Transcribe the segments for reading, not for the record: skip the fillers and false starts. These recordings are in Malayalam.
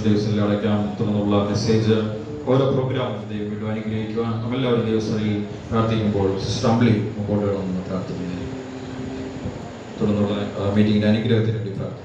ദിവസങ്ങളിൽ അടയ്ക്കാം തുടർന്നുള്ള മെസ്സേജ് ഓരോ പ്രോഗ്രാമും ദൈവം വീണ്ടും അനുഗ്രഹിക്കുക. നമ്മളെല്ലാവരും ദിവസങ്ങളിൽ പ്രാർത്ഥിക്കുമ്പോൾ സിസ്റ്റർ അമ്പിളി മുമ്പോട്ട് വേണമെന്ന് പ്രാർത്ഥിക്കുന്നത്. തുടർന്നുള്ള മീറ്റിംഗിന്റെ അനുഗ്രഹത്തിന് വേണ്ടി പ്രാർത്ഥിക്കും.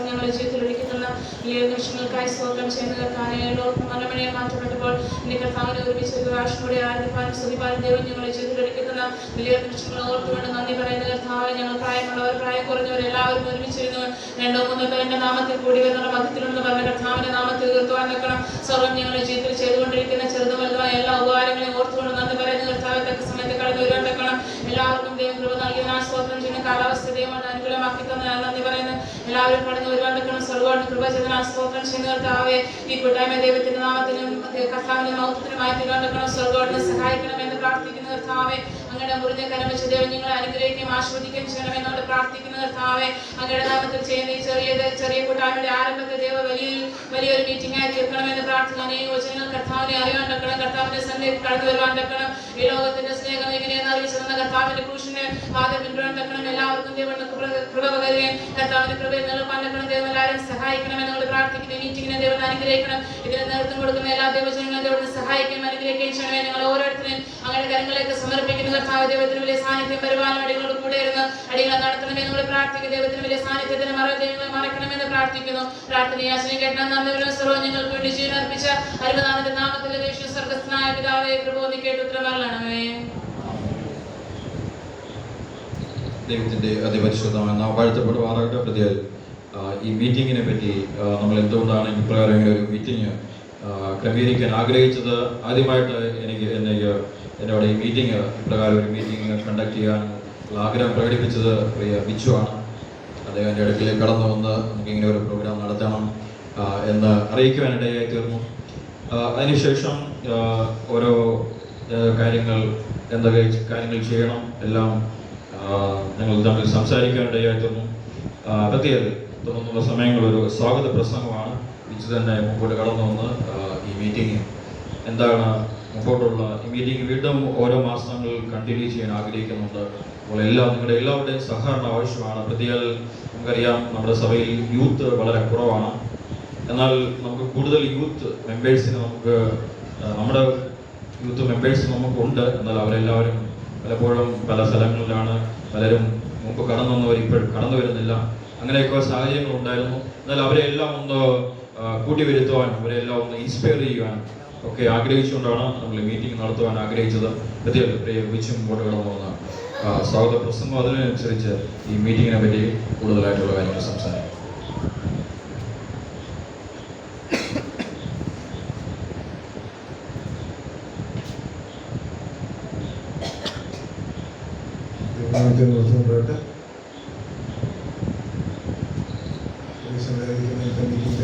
ഞങ്ങളുടെ ജീവിതത്തിൽ ഒഴിക്കുന്ന ഈ നിമിഷങ്ങൾക്കായി സ്തോത്രം ചെയ്യുന്ന കർത്താവിനെ മാറ്റപ്പെട്ടപ്പോൾ എന്റെ കർത്താവിനെ ഒരുമിച്ച് ഒരു പ്രാവശ്യം കൂടി ആരാധിപ്പാനും സ്തുതിപ്പാനും ദൈവം ഞങ്ങളുടെ ജീവിതത്തിൽ ഒഴിക്കുന്ന വലിയ നിമിഷങ്ങൾ ഓർത്തുകൊണ്ട് നന്ദി പറയുന്ന കർത്താവ്, ഞങ്ങൾ പ്രായമുള്ളവർ പ്രായം കുറഞ്ഞവർ എല്ലാവരും ഒരുമിച്ചിരുന്നു 2-3 പേരുടെ നാമത്തിൽ കൂടി വരുന്ന മധ്യത്തിലുണ്ടെന്ന് പറഞ്ഞ കർത്താവിന്റെ നാമത്തിൽ ഉയർത്തുവാൻ നിൽക്കണം. സർവ്വം ഞങ്ങളുടെ ജീവിതത്തിൽ ചെയ്തുകൊണ്ടിരിക്കുന്ന ചെറുതും വലുതുമായ എല്ലാ ഉപകാരങ്ങളെയും ഓർത്തുകൊണ്ട് നന്ദി പറയുന്ന കർത്താവ് തക്ക സമയത്ത് കടന്നു വരാൻ നിൽക്കണം. എല്ലാവർക്കും ദൈവം കൃപ നൽകിയതിനാൽ സ്തോത്രം ചെയ്യുന്ന കാലാവസ്ഥ ദൈവം അനുകൂലമാക്കി തന്നതിനാൽ നന്ദി പറയുന്നു. എല്ലാവരും കടന്നു വരുവാൻ നിൽക്കണം. സർവ്വ കൃപ ചെയ്തതിനാൽ സ്തോത്രം ചെയ്യുന്ന കർത്താവെ, ഈ കൂട്ടായ്മ ദൈവത്തിന്റെ നാമത്തിനും കർത്താവിന്റെ മഹത്വത്തിനുമായി തീരാൻ നിൽക്കണം. സ്വർഗ്ഗോടിനെ സഹായിക്കണമെന്ന് പ്രാർത്ഥിക്കുന്ന കർത്താവെ, അങ്ങയുടെ മുറിഞ്ഞ കരം വെച്ച് ദൈവം നിങ്ങളെ അനുഗ്രഹിക്കുകയും ആസ്വദിക്കുകയും ചെയ്യണമെന്നോട് പ്രാർത്ഥിക്കുന്ന കർത്താവെ, അങ്ങയുടെ നാമത്തിൽ ചെയ്യുന്ന ഈ ചെറിയ കൂട്ടായ്മയുടെ ആരംഭത്തെ ദൈവ വലിയൊരു മീറ്റിംഗ് ആയി തീർക്കണമെന്ന് പ്രാർത്ഥിക്കാൻ ഈ വചനങ്ങൾ കർത്താവിനെ അറിയാൻ നിൽക്കണം. കർത്താവിന്റെ സന്നിധിയിൽ കടന്നു വരുവാൻ നിൽക്കണം. ഈ ലോകത്തിന്റെ സ്നേഹം എങ്ങനെയെന്ന് അറിയിച്ചെന്ന കർത്താവിന്റെ ക്രൂശിനെ ആദ്യം പിന്തുടരാൻ നിൽക്കണം. എല്ലാവർക്കും ദൈവം കൃപ പകരുകയും കർത്താവിന്റെ കൃപയിൽ നിൽക്കാൻ നിൽക്കണം. ദൈവം എല്ലാവരും സഹായിക്കണമെന്നോട് പ്രാർത്ഥിക്കുന്ന മീറ്റിംഗിനെ ദൈവം അനുഗ്രഹിക്കണം. ഇതിന് നേതൃത്വം കൊടുക്കുന്ന എല്ലാ ദൈവജനങ്ങളും ദൈവത്തെ സഹായിക്കുകയും അനുഗ്രഹിക്കുകയും ചെയ്യണമേ. ഞങ്ങൾ ഓരോരുത്തരും അങ്ങയുടെ കരങ്ങളിലേക്ക് സമർപ്പിക്കുന്ന കർത്താവ്, ദൈവത്തിന് വലിയ സാന്നിധ്യം വരുവാനും അടികളോട് കൂടെ ഇരുന്ന് അടികളെ നടത്തണമെന്ന് നമ്മൾ പ്രാർത്ഥിക്കുന്നു. ദൈവത്തിന് വലിയ സാന്നിധ്യത്തിന് ദൈവങ്ങളെ മറക്കണമെന്ന് പ്രാർത്ഥിക്കുന്നു. പ്രാർത്ഥനയാശനം കേട്ടാൽ നന്ദിവരും സർവ്വം ഞങ്ങൾക്ക് വേണ്ടി ജീവൻ അർപ്പിച്ച അരുമനാഥന്റെ നാമത്തിൽ യേശു സ്വർഗ്ഗസ്ഥനായ പിതാവേ, കൃപ കേട്ട് ഉത്തരമരണമേ. ദൈവത്തിന്റെ അതിപരിശുദ്ധമായ നാമം വാഴ്ത്തപ്പെടുമാറാകട്ടെ. പ്രതിയാൽ ഈ മീറ്റിങ്ങിനെ പറ്റി നമ്മൾ എന്തുകൊണ്ടാണ് ഇപ്രകാരം ഇങ്ങനെ ഒരു മീറ്റിംഗ് ക്രമീകരിക്കാൻ ആഗ്രഹിച്ചത്? ആദ്യമായിട്ട് എന്നോട് ഈ മീറ്റിംഗ് ഇപ്രകാരം ഒരു മീറ്റിംഗ് കണ്ടക്ട് ചെയ്യാൻ ആഗ്രഹം പ്രകടിപ്പിച്ചത് പ്രിയ ബിച്ചു ആണ്. അദ്ദേഹം എൻ്റെ അടുക്കിലേക്ക് കടന്നു വന്ന് നമുക്കിങ്ങനെ ഒരു പ്രോഗ്രാം നടത്തണം എന്ന് അറിയിക്കുവാനിടയായി തീർന്നു. അതിനുശേഷം ഓരോ കാര്യങ്ങൾ ചെയ്യണം എല്ലാം ഞങ്ങൾ തമ്മിൽ സംസാരിക്കാനിടയായി തീർന്നു. പ്രത്യേകത തുടർന്നുള്ള സമയങ്ങൾ ഒരു സ്വാഗത പ്രസംഗമാണ്. ബിച്ചു തന്നെ മുമ്പോട്ട് കടന്നു വന്ന് ഈ മീറ്റിംഗ് എന്താണ് മുമ്പോട്ടുള്ള ഈ മീറ്റിംഗ് വീണ്ടും ഓരോ മാസങ്ങൾ കണ്ടിന്യൂ ചെയ്യാൻ ആഗ്രഹിക്കുന്നുണ്ട്. അപ്പോൾ നിങ്ങളുടെ എല്ലാവരുടെയും സഹകരണം ആവശ്യമാണ്. പ്രത്യേക നമുക്കറിയാം, നമ്മുടെ സഭയിൽ യൂത്ത് വളരെ കുറവാണ്. എന്നാൽ നമുക്ക് കൂടുതൽ യൂത്ത് മെമ്പേഴ്സിന് നമ്മുടെ യൂത്ത് മെമ്പേഴ്സ് നമുക്കുണ്ട്. എന്നാൽ അവരെല്ലാവരും പലപ്പോഴും പല സ്ഥലങ്ങളിലാണ്. പലരും മുമ്പ് കടന്നു വന്നവർ ഇപ്പോഴും കടന്നു വരുന്നില്ല. അങ്ങനെയൊക്കെ സാഹചര്യങ്ങൾ ഉണ്ടായിരുന്നു. എന്നാൽ അവരെല്ലാം ഒന്ന് കൂട്ടിവരുത്തുവാൻ, അവരെല്ലാം ഒന്ന് ഇൻസ്പയർ ചെയ്യുവാൻ ഒക്കെ ആഗ്രഹിച്ചുകൊണ്ടാണ് നമ്മൾ മീറ്റിംഗ് നടത്തുവാൻ ആഗ്രഹിച്ചത്. പ്രത്യേക വിളിച്ചും മുമ്പോട്ട് കടന്നു പോകുന്ന സ്വാഗത പ്രസംഗം അതിനനുസരിച്ച് ഈ മീറ്റിങ്ങിനെ പറ്റി കൂടുതലായിട്ടുള്ള കാര്യങ്ങൾ സംസാരിക്കും.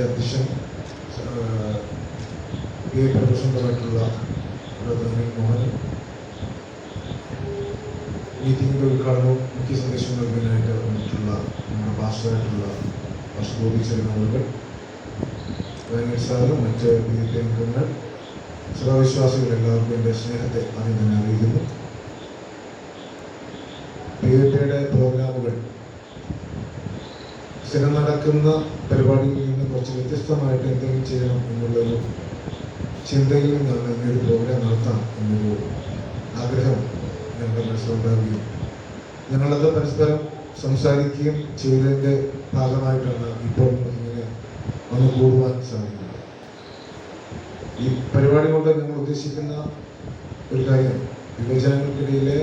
അധ്യക്ഷൻ പ്രസിഡന്റുമായിട്ടുള്ള മോഹൻ, മീറ്റിംഗിന്റെ ഉദ്ഘാടനവും മുഖ്യ സന്ദേശം നൽകാനായിട്ട് വന്നിട്ടുള്ള നമ്മുടെ പാസ്റ്ററായിട്ടുള്ള പാസ്റ്റർ ഗോപി ചെറിയ സാറും മറ്റ് പി അംഗങ്ങൾ, സഭാവിശ്വാസികൾ എല്ലാവർക്കും എൻ്റെ സ്നേഹത്തെ ആദ്യം തന്നെ അറിയിക്കുന്നു. PFA പ്രോഗ്രാമുകൾ സ്ഥിരം നടക്കുന്ന പരിപാടിയിൽ നിന്ന് കുറച്ച് വ്യത്യസ്തമായിട്ട് എന്തെങ്കിലും ചെയ്യണം എന്നുള്ളൊരു ചിന്തയിൽ നിന്നാണ് ഇങ്ങനൊരു പ്രോഗ്രാം നടത്താം എന്നൊരു ആഗ്രഹം ഞങ്ങളുടെ മനസ്സിലുണ്ടാവുകയും ഞങ്ങളത് പരസ്പരം സംസാരിക്കുകയും ചെയ്തതിൻ്റെ ഭാഗമായിട്ടാണ് ഇപ്പോൾ ഇങ്ങനെ ഒന്ന് കൂടുവാൻ സാധിക്കുന്നത്. ഈ പരിപാടി കൊണ്ട് ഞങ്ങൾ ഉദ്ദേശിക്കുന്ന ഒരു കാര്യം യുവജനങ്ങൾക്കിടയിലെ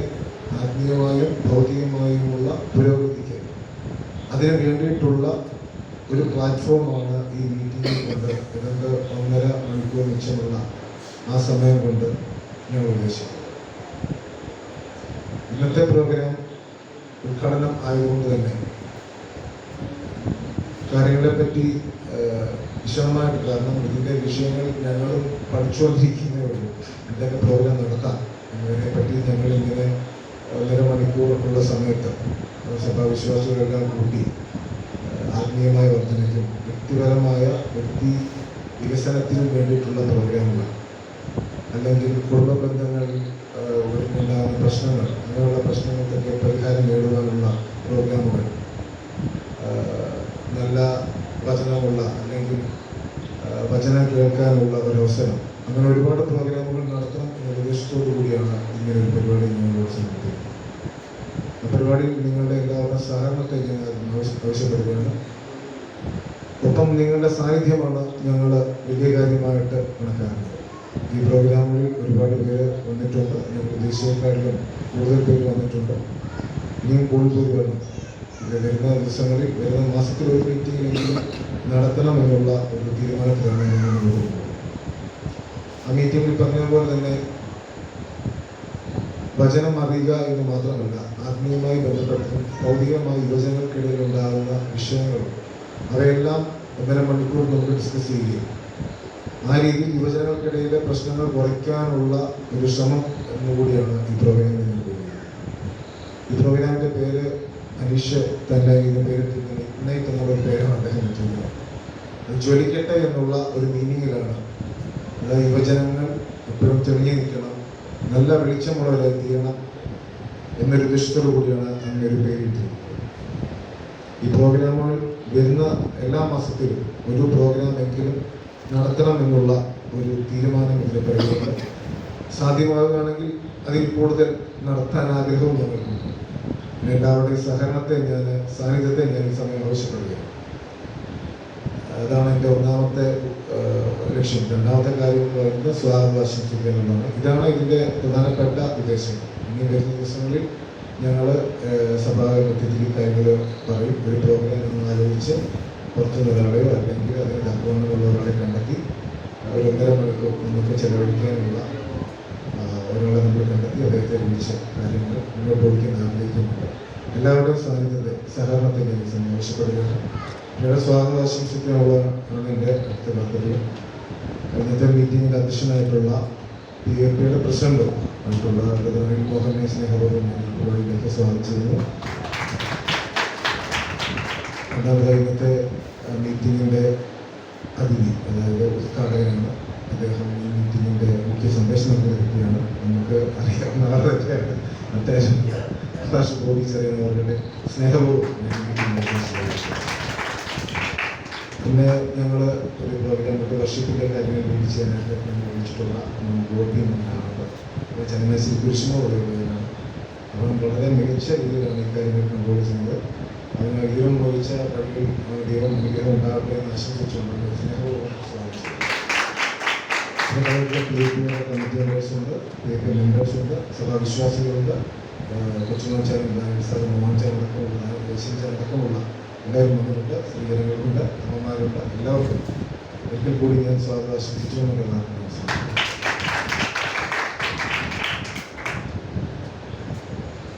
ആത്മീയമായും ഭൗതികമായുമുള്ള പുരോഗതിക്ക് അതിന് വേണ്ടിയിട്ടുള്ള ഒരു പ്ലാറ്റ്ഫോമാണ് ഈ മീറ്റിംഗ് കൊണ്ട് ഏതാണ്ട് 1.5 മണിക്കൂർ മിച്ചമുള്ള ആ സമയം കൊണ്ട് ഞങ്ങൾ ഉദ്ദേശിക്കുന്നത്. ഇന്നത്തെ പ്രോഗ്രാം ഉദ്ഘാടനം ആയതുകൊണ്ട് തന്നെ കാര്യങ്ങളെപ്പറ്റി വിശദമായിട്ട്, കാരണം ഇതിൻ്റെ വിഷയങ്ങൾ ഞങ്ങളും പഠിച്ചുകൊണ്ടിരിക്കുന്നേ ഉള്ളൂ, എന്തൊക്കെ പ്രോഗ്രാം നടത്താം എന്നതിനെ പറ്റി ഞങ്ങളിങ്ങനെ 1.5 മണിക്കൂർ ഉള്ള സമയത്ത് സഭാവിശ്വാസികളെല്ലാം കൂട്ടി ആത്മീയമായ വർധനയ്ക്കും വ്യക്തിപരമായ വ്യക്തി വികസനത്തിനും വേണ്ടിയിട്ടുള്ള പ്രോഗ്രാമുകൾ, അല്ലെങ്കിൽ കുടുംബ ബന്ധങ്ങളിൽ ഉണ്ടാകുന്ന പ്രശ്നങ്ങൾ, അങ്ങനെയുള്ള പ്രശ്നങ്ങൾക്കൊക്കെ പരിഹാരം നേടുവാനുള്ള പ്രോഗ്രാമുകൾ, നല്ല വചനമുള്ള അല്ലെങ്കിൽ വചനം കേൾക്കാനുള്ള ഒരവസരം, അങ്ങനെ ഒരുപാട് പ്രോഗ്രാമുകൾ നടത്തണം എന്ന ഉദ്ദേശത്തോടു കൂടിയാണ് ഇങ്ങനെ ഒരു പരിപാടി ഞങ്ങളോട് സമർപ്പിക്കുന്നത്. ആ പരിപാടിയിൽ നിങ്ങളുടെ എല്ലാവരുടെ സഹകരണത്തെ ഞങ്ങൾ ആവശ്യപ്പെടുകയാണ്. ഒപ്പം നിങ്ങളുടെ സാന്നിധ്യമാണ് ഞങ്ങൾ വലിയ കാര്യമായിട്ട് കണക്കാക്കുന്നത്. ഈ പ്രോഗ്രാമിൽ ഒരുപാട് പേര് വന്നിട്ടുണ്ട്, പ്രതീക്ഷയെക്കാട്ടിലും കൂടുതൽ പേര് വന്നിട്ടുണ്ട്. ഇനിയും കൂടുതൽ വേണം. ഇത് വരുന്ന ദിവസങ്ങളിൽ, വരുന്ന മാസത്തിൽ ഒരു മീറ്റിംഗിലെങ്കിലും നടത്തണമെന്നുള്ള ഒരു തീരുമാനത്തിലാണ് ഞങ്ങൾ പോകുന്നത്. ആ മീറ്റിംഗിൽ പറഞ്ഞതുപോലെ തന്നെ വചനം അറിയുക എന്ന് മാത്രമല്ല, ആത്മീയമായി ബന്ധപ്പെട്ടും ഭൗതികമായി യുവജനങ്ങൾക്കിടയിൽ ഉണ്ടാകുന്ന വിഷയങ്ങളും അവയെല്ലാം 1.5 മണിക്കൂർ നമുക്ക് ഡിസ്കസ് ചെയ്യുകയും ആ രീതിയിൽ യുവജനങ്ങൾക്കിടയിലെ പ്രശ്നങ്ങൾ കുറയ്ക്കാനുള്ള ഒരു ശ്രമം എന്നുകൂടിയാണ് ഈ പ്രോഗ്രാമിൽ നൽകുന്നത്. ഈ പ്രോഗ്രാമിൻ്റെ പേര് അനീഷ് തന്നെ ഇതിൻ്റെ പേര് ഇഗ്നൈറ്റ് എന്നുള്ള ഒരു പേരാണ് അദ്ദേഹം വെച്ചിരുന്നത്. ജ്വലിക്കട്ടെ എന്നുള്ള ഒരു മീനിങ്ങിലാണ്. അതായത് യുവജനങ്ങൾ എപ്പോഴും തെളിഞ്ഞു നിൽക്കണം, നല്ല വെളിച്ചമുള്ളവരായി തീരണം എന്നൊരു ഉദ്ദേശത്തോടു കൂടിയാണ് അങ്ങനെ ഒരു പേരിട്ടിരിക്കുന്നത്. ഈ പ്രോഗ്രാമുകൾ വരുന്ന എല്ലാ മാസത്തിലും ഒരു പ്രോഗ്രാം എങ്കിലും നടത്തണമെന്നുള്ള ഒരു തീരുമാനം ഇതിൽ പറയുന്നുണ്ട്. സാധ്യമാകുകയാണെങ്കിൽ അതിൽ കൂടുതൽ നടത്താൻ ആഗ്രഹവും ഞങ്ങൾക്കുണ്ട്. എല്ലാവരുടെയും സാന്നിധ്യത്തെ ഞാൻ ഈ സമയം ആവശ്യപ്പെടുകയാണ്. അതാണ് എൻ്റെ ഒന്നാമത്തെ ലക്ഷ്യം. രണ്ടാമത്തെ കാര്യം എന്ന് പറയുന്നത് സ്വാഗതം ആശംസിക്കുക എന്നുള്ളതാണ്. ഇതാണ് ഇതിൻ്റെ പ്രധാനപ്പെട്ട ഉദ്ദേശം. ഇനി വരുന്ന ദിവസങ്ങളിൽ ഞങ്ങൾ സഭാമധ്യത്തിൽ കാര്യങ്ങൾ പറയും. ഒരു പ്രോഗ്രാം നമ്മൾ ആലോചിച്ച് പുറത്തുനിന്ന് ഒരാളെയോ അല്ലെങ്കിൽ അതിന് തക്കവണ്ണമുള്ള ഒരാളെ കണ്ടെത്തി ഒരു 1.5 മണിക്കൂർ നമുക്ക് ചെലവഴിക്കാനുള്ള ഒരാളെ നമ്മൾ കണ്ടെത്തി അദ്ദേഹത്തെ വിളിച്ച് കാര്യങ്ങൾ മുന്നോട്ട് ഓടിക്കാൻ ആഗ്രഹിക്കുന്നുണ്ട്. എല്ലാവരുടെയും സാന്നിധ്യത്തെ, സഹകരണത്തെ ഞാൻ ആവശ്യപ്പെടുകയാണ്. ഞങ്ങളുടെ സ്വാഗതം ആശംസിക്കാനുള്ളതാണ് എൻ്റെ അടുത്ത കർത്തവ്യം. ഇന്നത്തെ മീറ്റിംഗിൻ്റെ അധ്യക്ഷനായിട്ടുള്ള PFPയുടെ പ്രസിഡന്റ് ആയിട്ടുള്ള അനിൽ മോഹനെ സ്നേഹപൂർവ്വം പരിപാടിയിലേക്ക് സ്വാഗതം ചെയ്യുന്നു. രണ്ടാമത് ഇന്നത്തെ മീറ്റിങ്ങിൻ്റെ അതിഥി, അതായത് ഉദ്ഘാടകനാണ്. അദ്ദേഹം ഈ മീറ്റിങ്ങിൻ്റെ മുഖ്യ സന്ദേശം നൽകുന്ന വ്യക്തിയാണ്. നമുക്ക് അറിയാവുന്ന ആളൊക്കെയാണ്. അത്യാവശ്യം അറിയുന്നവരുടെ സ്നേഹപൂർവ്വം പിന്നെ ഞങ്ങൾ ഒരു പ്രോഗ്രാം വർഷിപ്പിൻ്റെ കാര്യങ്ങൾ വിളിച്ച് ചെയ്യാനായിട്ട് ഞങ്ങൾ വിളിച്ചിട്ടുള്ള ബോർഡിൽ നിന്നാണ് ജനമേശ്വരി കുരിശുമോടുള്ളവരാണ്. അവൻ വളരെ മികച്ച രീതിയിലാണ് ഈ കാര്യങ്ങൾ കൺട്രോൾ ചെയ്യുന്നത്. അവന് ദൈവം വഹിച്ച വഴിയിൽ അവന് ദൈവം അനുഗ്രഹം ഉണ്ടാകട്ടെ എന്ന് ആശംസിച്ചുകൊണ്ട് സ്നേഹപൂർവ്വം സ്വാഗതം. കമ്മിറ്റി മെമ്പേഴ്സുണ്ട്, മെമ്പേഴ്സുണ്ട്, സഭാവിശ്വാസികളുണ്ട്, കൊച്ചുമോച്ചാനുണ്ട്, മോഹൻചാനടക്കമുള്ള ദേശീയടക്കമുള്ള എല്ലാവരും വന്നിട്ടുണ്ട്. സ്ത്രീജനങ്ങളുണ്ട്, അമ്മമാരുണ്ട്. എല്ലാവർക്കും ഒരിക്കൽ കൂടി ഞാൻ സ്വാഗതം ആശംസിച്ചു എന്നുള്ളതാണ്.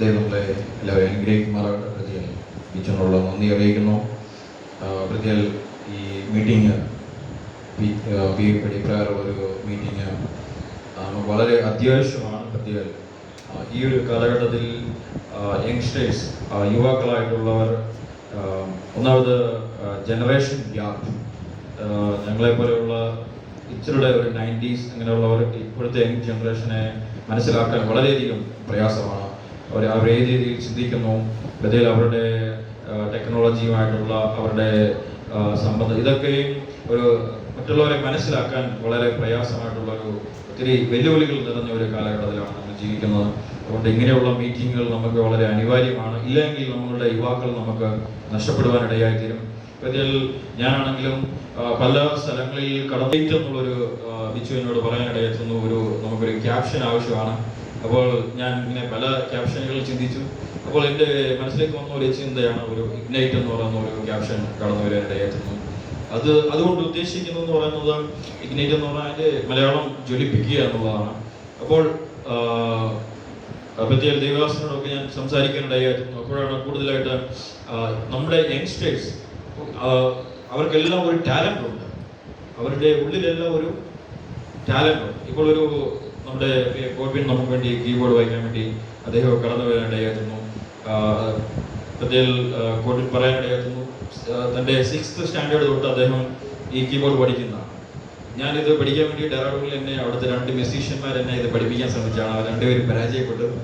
ദൈവങ്ങളെ എല്ലാവരും അനുഗ്രഹിക്കുമാറാകട്ടെ. പ്രതികൾ ടീച്ചറിനുള്ള നന്ദി അറിയിക്കുന്നു. പ്രതികൾ ഈ മീറ്റിംഗ് പ്രകാരം ഒരു മീറ്റിംഗ് വളരെ അത്യാവശ്യമാണ്. പ്രതികൾ ഈ ഒരു കാലഘട്ടത്തിൽ യങ്സ്റ്റേഴ്സ്, യുവാക്കളായിട്ടുള്ളവർ, ഒന്നാമത് ജനറേഷൻ ഗ്യാപ്പ്, ഞങ്ങളെപ്പോലെയുള്ള ഇച്ചിരുടെ ഒരു 90s അങ്ങനെയുള്ളവർ ഇപ്പോഴത്തെ യങ് ജനറേഷനെ മനസ്സിലാക്കാൻ വളരെയധികം പ്രയാസമാണ്. അവർ ഏത് രീതിയിൽ ചിന്തിക്കുന്നു, ഗതിയിൽ അവരുടെ ടെക്നോളജിയുമായിട്ടുള്ള അവരുടെ സംബന്ധം, ഇതൊക്കെയും ഒരു മറ്റുള്ളവരെ മനസ്സിലാക്കാൻ വളരെ പ്രയാസമായിട്ടുള്ളൊരു ഒത്തിരി വെല്ലുവിളികൾ നിറഞ്ഞ ഒരു കാലഘട്ടത്തിലാണ് നമ്മൾ ജീവിക്കുന്നത്. അതുകൊണ്ട് ഇങ്ങനെയുള്ള മീറ്റിങ്ങുകൾ നമുക്ക് വളരെ അനിവാര്യമാണ്. ഇല്ലെങ്കിൽ നമ്മളുടെ യുവാക്കൾ നമുക്ക് നഷ്ടപ്പെടുവാനിടയായിത്തീരും. ഇതിൽ ഞാനാണെങ്കിലും പല സ്ഥലങ്ങളിൽ കടന്നേറ്റം എന്നുള്ളൊരു ബിച്ചുവിനോട് പറയാനിടയെത്തുന്നു. നമുക്കൊരു ക്യാപ്ഷൻ ആവശ്യമാണ്. അപ്പോൾ ഞാൻ ഇങ്ങനെ പല ക്യാപ്ഷനുകൾ ചിന്തിച്ചു. അപ്പോൾ എൻ്റെ മനസ്സിലേക്ക് വന്ന ഒരു ചിന്തയാണ് ഒരു ഇഗ്നൈറ്റ് എന്ന് പറയുന്ന ഒരു ക്യാപ്ഷൻ കടന്നു വരാനിടയെത്തുന്നു. അതുകൊണ്ട് ഉദ്ദേശിക്കുന്നതെന്ന് പറയുന്നത്, ഇഗ്നൈറ്റ് എന്ന് പറഞ്ഞാൽ അതിൻ്റെ മലയാളം ജ്വലിപ്പിക്കുക എന്നുള്ളതാണ്. അപ്പോൾ പ്രത്യേക ദേവദാസനോടൊക്കെ ഞാൻ സംസാരിക്കാനിടയായിരുന്നു. അപ്പോഴാണ് കൂടുതലായിട്ട് നമ്മുടെ യങ്സ്റ്റേഴ്സ്, അവർക്കെല്ലാം ഒരു ടാലൻ്റ് ഉണ്ട്, അവരുടെ ഉള്ളിലെല്ലാം ഒരു ടാലൻ്റ് ഉണ്ട്. ഇപ്പോൾ നമ്മുടെ കോഡ്വിൻ നമുക്ക് വേണ്ടി കീബോർഡ് വായിക്കാൻ വേണ്ടി അദ്ദേഹം കടന്നു വരാനിടയായിരുന്നു. പ്രത്യേക കോട്ടിൽ പറയാനിടയായിരുന്നു. തൻ്റെ 6th സ്റ്റാൻഡേർഡ് തൊട്ട് അദ്ദേഹം ഈ കീബോർഡ് പഠിക്കുന്നതാണ്. ഞാനിത് പഠിക്കാൻ വേണ്ടി ഡെറാഡൂണിൽ എന്നെ അവിടുത്തെ 2 മ്യൂസീഷ്യന്മാർ എന്നെ ഇത് പഠിപ്പിക്കാൻ ശ്രമിച്ചാണ്. അവർ രണ്ടുപേരും പരാജയപ്പെട്ടത്.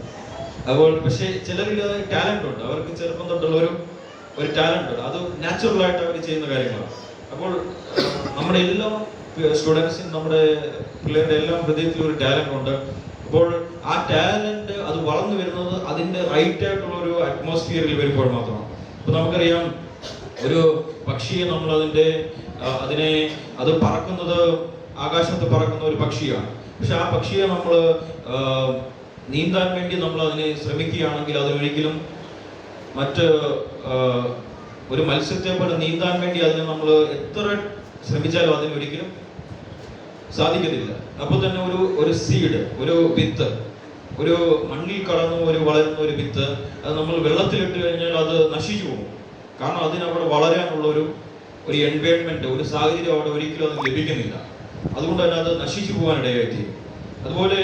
അപ്പോൾ പക്ഷേ ചിലരിൽ ടാലൻ്റ് ഉണ്ട്, അവർക്ക് ചെറുപ്പം തൊട്ടുള്ള ഒരു ടാലൻ്റ് ഉണ്ട്, അത് നാച്ചുറലായിട്ട് അവർ ചെയ്യുന്ന കാര്യങ്ങളാണ്. അപ്പോൾ നമ്മുടെ എല്ലാ സ്റ്റുഡൻസിനും നമ്മുടെ പിള്ളേരുടെ എല്ലാം ഹൃദയത്തിൽ ഒരു ടാലൻ്റ് ഉണ്ട്. അപ്പോൾ ആ ടാലൻ്റ് അത് വളർന്നു വരുന്നത് അതിൻ്റെ റൈറ്റ് ആയിട്ടുള്ള ഒരു അറ്റ്മോസ്ഫിയറിൽ വരുമ്പോൾ മാത്രമാണ്. അപ്പോൾ നമുക്കറിയാം, ഒരു പക്ഷിയെ നമ്മൾ അത് പറക്കുന്നത് ആകാശത്ത് പറക്കുന്ന ഒരു പക്ഷിയാണ്. പക്ഷെ ആ പക്ഷിയെ നമ്മൾ നീന്താൻ വേണ്ടി നമ്മൾ അതിനെ ശ്രമിക്കുകയാണെങ്കിൽ അതിനൊരിക്കലും മറ്റ് ഒരു മത്സ്യത്തെ പോലെ നീന്താൻ വേണ്ടി അതിനെ നമ്മൾ എത്ര ശ്രമിച്ചാലും അതിനൊരിക്കലും സാധിക്കത്തില്ല. അപ്പോൾ തന്നെ ഒരു സീഡ്, ഒരു വിത്ത്, ഒരു മണ്ണിൽ കടന്ന് വളരുന്ന ഒരു വിത്ത്, അത് നമ്മൾ വെള്ളത്തിലിട്ട് കഴിഞ്ഞാൽ അത് നശിച്ചു പോകും. കാരണം അതിനവിടെ വളരാനുള്ള ഒരു എൻവയോൺമെന്റ്, ഒരു സാഹചര്യം അവിടെ ഒരിക്കലും അത് ലഭിക്കുന്നില്ല. അതുകൊണ്ട് തന്നെ അത് നശിച്ചു പോകാനിടയായിത്തീരും. അതുപോലെ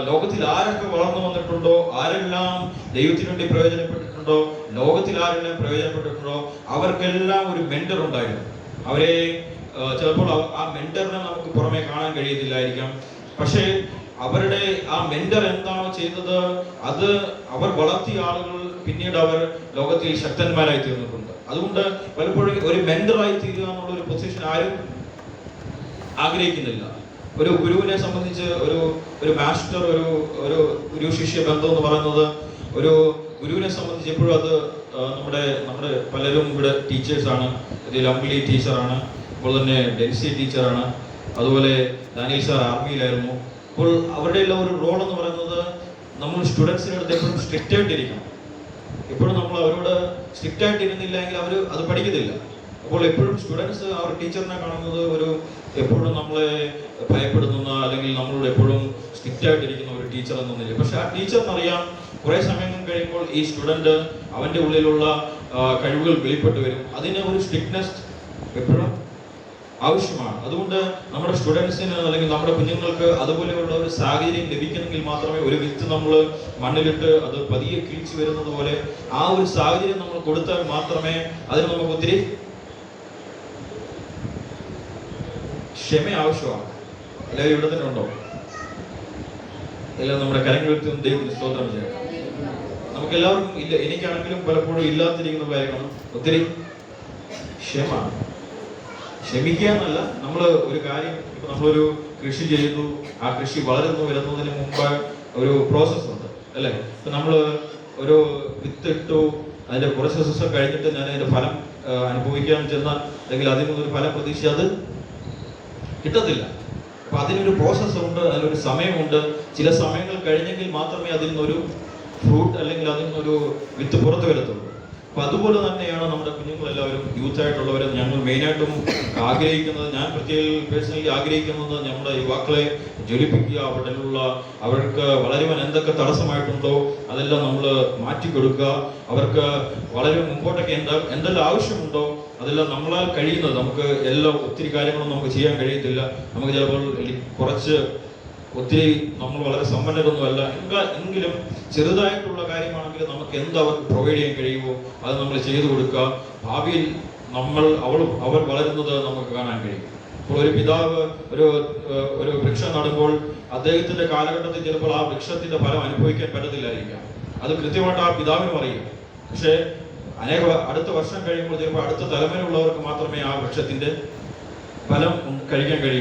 ലോകത്തിൽ ആരൊക്കെ വളർന്നു വന്നിട്ടുണ്ടോ, ആരെല്ലാം ദൈവത്തിന് വേണ്ടി പ്രയോജനപ്പെട്ടിട്ടുണ്ടോ, ലോകത്തിൽ ആരെല്ലാം പ്രയോജനപ്പെട്ടിട്ടുണ്ടോ, അവർക്കെല്ലാം ഒരു മെന്റർ ഉണ്ടായിരുന്നു. അവരെ ചിലപ്പോൾ ആ മെന്ററിനെ നമുക്ക് പുറമെ കാണാൻ കഴിയത്തില്ലായിരിക്കാം. പക്ഷേ അവരുടെ ആ മെന്റർ എന്താണോ ചെയ്തത്, അത് അവർ വളർത്തിയ ആളുകൾ പിന്നീട് അവർ ലോകത്തിൽ ശക്തന്മാരായി തീർന്നിട്ടുണ്ട്. അതുകൊണ്ട് പലപ്പോഴും ഒരു മെന്ററായി തീരുക എന്നുള്ള ഒരു പൊസിഷൻ ആരും ആഗ്രഹിക്കുന്നില്ല. ഒരു ഗുരുവിനെ സംബന്ധിച്ച് ഒരു മാസ്റ്റർ, ഒരു ഗുരു ശിഷ്യ ബന്ധം എന്ന് പറയുന്നത്, ഒരു ഗുരുവിനെ സംബന്ധിച്ച് എപ്പോഴും അത് നമ്മുടെ പലരും ഇവിടെ ടീച്ചേഴ്സാണ്. ഇതിൽ അമ്പിളി ടീച്ചറാണ്, അപ്പോൾ തന്നെ ഡെൻസി ടീച്ചറാണ്, അതുപോലെ ദാനിയൽ സാർ ആർമിയിലായിരുന്നു. അപ്പോൾ അവരുടെ എല്ലാം ഒരു റോൾ എന്ന് പറയുന്നത് നമ്മൾ സ്റ്റുഡൻസിൻ്റെ അടുത്ത് എപ്പോഴും സ്ട്രിക്റ്റ് ആയിട്ടിരിക്കണം. എപ്പോഴും നമ്മൾ അവരോട് സ്ട്രിക്റ്റ് ആയിട്ടിരുന്നില്ല എങ്കിൽ അവർ അത് പഠിക്കത്തില്ല. അപ്പോൾ എപ്പോഴും സ്റ്റുഡൻസ് അവർ ടീച്ചറിനെ കാണുന്നത് എപ്പോഴും നമ്മളെ ഭയപ്പെടുത്തുന്ന, അല്ലെങ്കിൽ നമ്മളോട് എപ്പോഴും സ്ട്രിക്റ്റ് ആയിട്ടിരിക്കുന്ന ഒരു ടീച്ചർ എന്നൊന്നുമില്ല. പക്ഷെ ആ ടീച്ചറിനറിയാം കുറേ സമയം കഴിയുമ്പോൾ ഈ സ്റ്റുഡൻറ്റ് അവൻ്റെ ഉള്ളിലുള്ള കഴിവുകൾ വെളിപ്പെട്ട് വരും. അതിന് ഒരു സ്ട്രിക്ട്നെസ് എപ്പോഴും ആവശ്യമാണ്. അതുകൊണ്ട് നമ്മുടെ സ്റ്റുഡൻസിന് അല്ലെങ്കിൽ നമ്മുടെ കുഞ്ഞുങ്ങൾക്ക് അതുപോലെയുള്ള ഒരു സാഹചര്യം ലഭിക്കണമെങ്കിൽ മാത്രമേ ഒരു വിത്ത് നമ്മൾ മണ്ണിലിട്ട് അത് പതിയെ കിളിച്ചു വരുന്നത് പോലെ ആ ഒരു സാഹചര്യം നമ്മൾ കൊടുത്താൽ മാത്രമേ അതിന് നമുക്ക് ഒത്തിരി ക്ഷമ ആവശ്യമാണ്. എല്ലാവരും ഇവിടെ തന്നെ ഉണ്ടോ? എല്ലാം നമ്മുടെ കരങ്ങളെടുത്ത് ദൈവത്തിന് സ്തോത്രം ചെയ്യണം. നമുക്ക് എല്ലാവർക്കും ഇല്ല, എനിക്കാണെങ്കിലും പലപ്പോഴും ഇല്ലാതിരിക്കുന്ന കാര്യമാണ് ഒത്തിരി ക്ഷമ. ക്ഷമിക്കുക എന്നല്ല, നമ്മൾ ഒരു കാര്യം, ഇപ്പൊ നമ്മളൊരു കൃഷി ചെയ്യുന്നു, ആ കൃഷി വരുന്നതിന് മുമ്പ് ഒരു പ്രോസസ്സ് ഉണ്ട് അല്ലേ? ഇപ്പൊ നമ്മൾ ഒരു വിത്ത് ഇട്ടു, അതിന്റെ കുറച്ച് ദിവസം കഴിഞ്ഞിട്ട് ഞാൻ അതിന്റെ ഫലം അനുഭവിക്കാൻ ചെന്നാൽ അല്ലെങ്കിൽ അതിൽ നിന്നൊരു ഫലം പ്രതീക്ഷ അത് കിട്ടത്തില്ല. അപ്പൊ അതിനൊരു പ്രോസസ്സ് ഉണ്ട്, അതിനൊരു സമയമുണ്ട്. ചില സമയങ്ങൾ കഴിഞ്ഞെങ്കിൽ മാത്രമേ അതിൽ നിന്നൊരു ഫ്രൂട്ട് അല്ലെങ്കിൽ അതിൽ നിന്നൊരു വിത്ത് പുറത്തു വരത്തുള്ളൂ. അപ്പൊ അതുപോലെ തന്നെയാണ് നമ്മുടെ കുഞ്ഞുങ്ങളെല്ലാവരും, യൂത്ത് ആയിട്ടുള്ളവരെ ഞങ്ങൾ മെയിനായിട്ടും ആഗ്രഹിക്കുന്നത്, ഞാൻ പേഴ്സണലി ആഗ്രഹിക്കുന്നത് നമ്മുടെ യുവാക്കളെ ജ്വലിപ്പിക്കുക, അവർക്ക് വളരുവാൻ എന്തൊക്കെ തടസ്സമായിട്ടുണ്ടോ അതെല്ലാം നമ്മൾ മാറ്റിക്കൊടുക്കുക. അവർക്ക് വളരെ മുമ്പോട്ടൊക്കെ എന്തെല്ലാം ആവശ്യമുണ്ടോ അതെല്ലാം നമ്മളാൽ കഴിയുന്നത്, നമുക്ക് ഒത്തിരി കാര്യങ്ങളൊന്നും നമുക്ക് ചെയ്യാൻ കഴിയത്തില്ല. നമുക്ക് ചിലപ്പോൾ ഒത്തിരി നമ്മൾ വളരെ സമ്പന്നരൊന്നുമല്ല എങ്കിലും ചെറുതായിട്ടുള്ള കാര്യമാണെങ്കിൽ നമുക്ക് അവർക്ക് പ്രൊവൈഡ് ചെയ്യാൻ കഴിയുമോ അത് നമ്മൾ ചെയ്തു കൊടുക്കുക. ഭാവിയിൽ അവർ വളരുന്നത് നമുക്ക് കാണാൻ കഴിയും. ഇപ്പോൾ ഒരു പിതാവ് ഒരു വൃക്ഷം നടുമ്പോൾ അദ്ദേഹത്തിന്റെ കാലഘട്ടത്തിൽ ചിലപ്പോൾ ആ വൃക്ഷത്തിന്റെ ഫലം അനുഭവിക്കാൻ പറ്റത്തില്ലായിരിക്കാം. അത് കൃത്യമായിട്ട് ആ പിതാവിനും അറിയാം. പക്ഷേ അടുത്ത വർഷം കഴിയുമ്പോൾ ചിലപ്പോൾ അടുത്ത തലമുറയുള്ളവർക്ക് മാത്രമേ ആ വൃക്ഷത്തിന്റെ ഫലം കഴിക്കാൻ കഴിയൂ.